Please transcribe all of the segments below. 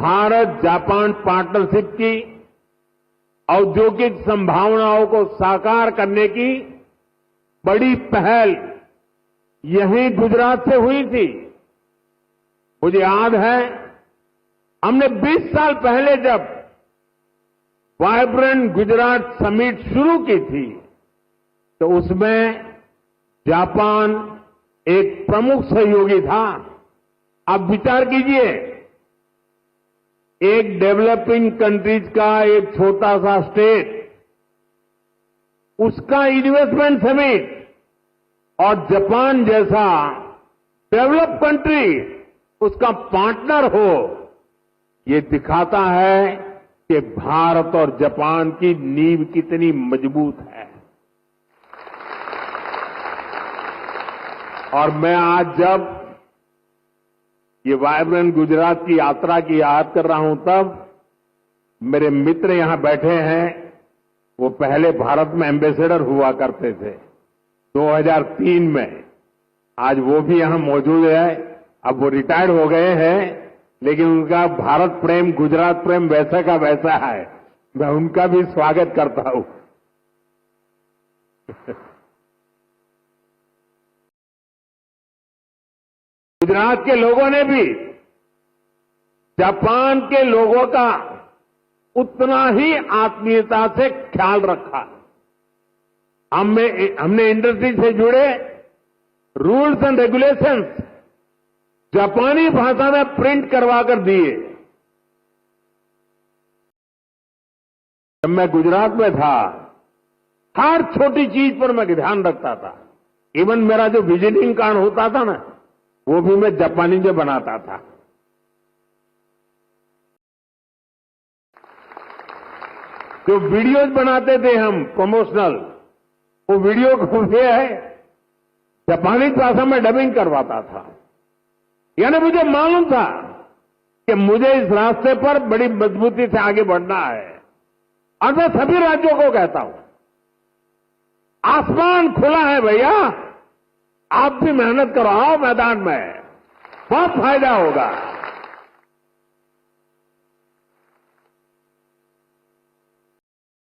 Bharat Japan partnership की औद्योगिक संभावनाओं को साकार करने की बड़ी पहल यहीं गुजरात से हुई थी। मुझे याद है हमने 20 साल पहले जब वाइब्रेंट गुजरात समिट शुरू की थी तो उसमें जापान एक प्रमुख सहयोगी था। आप विचार कीजिए, एक डेवलपिंग कंट्रीज का एक छोटा सा स्टेट, उसका इन्वेस्टमेंट समिट और जापान जैसा डेवलप कंट्री उसका पार्टनर हो, ये दिखाता है कि भारत और जापान की नींव कितनी मजबूत है। और मैं आज जब ये वाइब्रेंट गुजरात की यात्रा की याद कर रहा हूं तब मेरे मित्र यहां बैठे हैं, वो पहले भारत में एम्बेसडर हुआ करते थे 2003 में। आज वो भी यहां मौजूद है। अब वो रिटायर्ड हो गए हैं, लेकिन उनका भारत प्रेम, गुजरात प्रेम वैसा का वैसा है। मैं उनका भी स्वागत करता हूं। गुजरात के लोगों ने भी जापान के लोगों का उतना ही आत्मीयता से ख्याल रखा। हमने इंडस्ट्री से जुड़े रूल्स एंड रेगुलेशंस जापानी भाषा में प्रिंट करवा कर दिए। जब मैं गुजरात में था, हर छोटी चीज पर मैं ध्यान रखता था। इवन मेरा जो विजिटिंग कार्ड होता था ना, वो भी मैं जापानी में बनाता था। जो वीडियोज बनाते थे हम प्रमोशनल, वो वीडियो को जापानी भाषा में डबिंग करवाता था। यानी मुझे मालूम था कि मुझे इस रास्ते पर बड़ी मजबूती से आगे बढ़ना है। और मैं सभी राज्यों को कहता हूं, आसमान खुला है भैया, आप भी मेहनत करो, आओ मैदान में, बहुत फायदा होगा।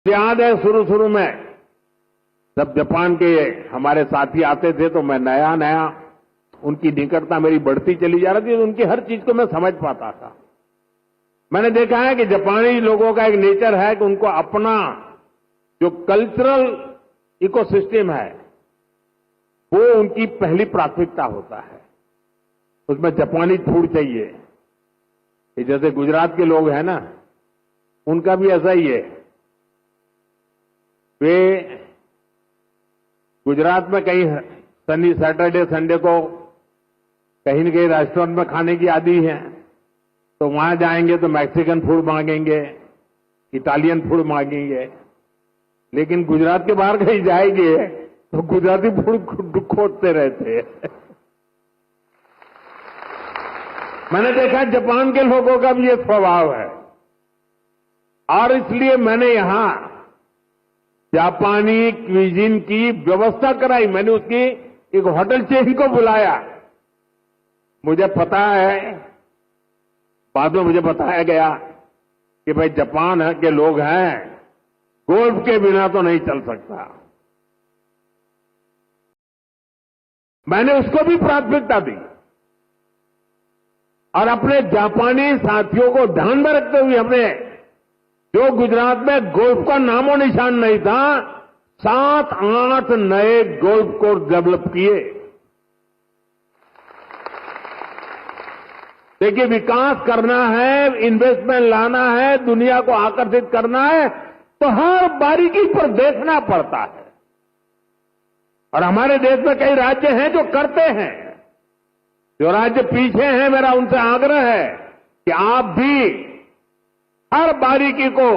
याद है शुरू में जब जापान के हमारे साथी आते थे तो मैं नया नया उनकी निकटता मेरी बढ़ती चली जा रही थी, तो उनकी हर चीज को मैं समझ पाता था। मैंने देखा है कि जापानी लोगों का एक नेचर है कि उनको अपना जो कल्चरल इकोसिस्टम है वो उनकी पहली प्राथमिकता होता है। उसमें जापानी फूड चाहिए। ये जैसे गुजरात के लोग हैं ना, उनका भी ऐसा ही है। वे गुजरात में कहीं शनि, सैटरडे, संडे को कहीं न कहीं रेस्टोरेंट में खाने की आदी है, तो वहां जाएंगे तो मैक्सिकन फूड मांगेंगे, इटालियन फूड मांगेंगे। लेकिन गुजरात के बाहर कहीं जाएंगे तो गुजराती फूड खोजते रहते हैं। मैंने देखा जापान के लोगों का भी ये स्वभाव है, और इसलिए मैंने यहां जापानी क्विजिन की व्यवस्था कराई। मैंने उसकी एक होटल चेन को बुलाया। मुझे पता है, बाद में मुझे बताया गया कि भाई जापान के लोग हैं, गोल्फ के बिना तो नहीं चल सकता। मैंने उसको भी प्राथमिकता दी और अपने जापानी साथियों को ध्यान में रखते हुए हमने, जो गुजरात में गोल्फ का नामो निशान नहीं था, 7-8 नए गोल्फ कोर्स डेवलप किए। देखिए, विकास करना है, इन्वेस्टमेंट लाना है, दुनिया को आकर्षित करना है, तो हर बारीकी पर देखना पड़ता है। और हमारे देश में कई राज्य हैं जो करते हैं। जो राज्य पीछे हैं, मेरा उनसे आग्रह है कि आप भी हर बारीकी को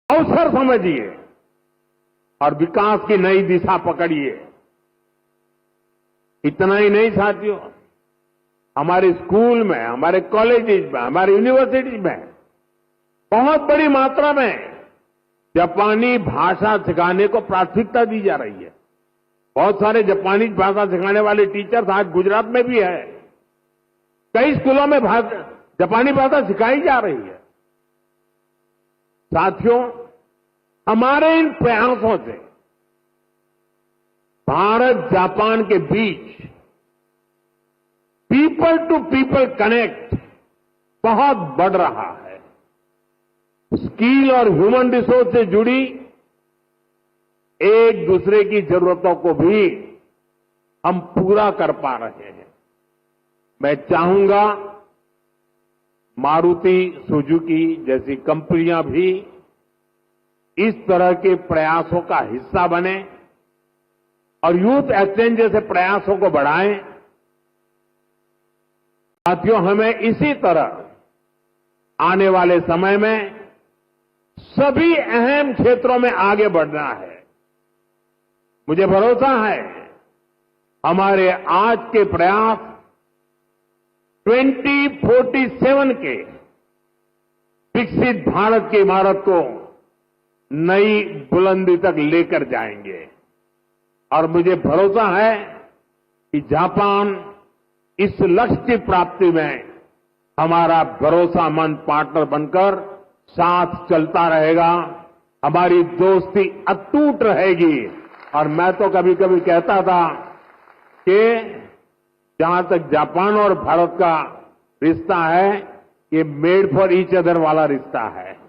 अवसर समझिए और विकास की नई दिशा पकड़िए। इतना ही नहीं साथियों, हमारे स्कूल में, हमारे कॉलेजेस में, हमारी यूनिवर्सिटीज में बहुत बड़ी मात्रा में जापानी भाषा सिखाने को प्राथमिकता दी जा रही है। बहुत सारे जापानी भाषा सिखाने वाले टीचर्स आज गुजरात में भी है। कई स्कूलों में जापानी भाषा सिखाई जा रही है। साथियों, हमारे इन प्रयासों से भारत जापान के बीच पीपल टू पीपल कनेक्ट बहुत बढ़ रहा है। स्किल और ह्यूमन रिसोर्स से जुड़ी एक दूसरे की जरूरतों को भी हम पूरा कर पा रहे हैं। मैं चाहूंगा मारुति सुजुकी जैसी कंपनियां भी इस तरह के प्रयासों का हिस्सा बने और यूथ एक्सचेंज जैसे प्रयासों को बढ़ाएं। साथियों, हमें इसी तरह आने वाले समय में सभी अहम क्षेत्रों में आगे बढ़ना है। मुझे भरोसा है हमारे आज के प्रयास 2047 के विकसित भारत की इमारत को नई बुलंदी तक लेकर जाएंगे और मुझे भरोसा है कि जापान इस लक्ष्य की प्राप्ति में हमारा भरोसामंद पार्टनर बनकर साथ चलता रहेगा। हमारी दोस्ती अटूट रहेगी। और मैं तो कभी कभी कहता था कि जहां तक जापान और भारत का रिश्ता है, ये मेड फॉर ईच अदर वाला रिश्ता है।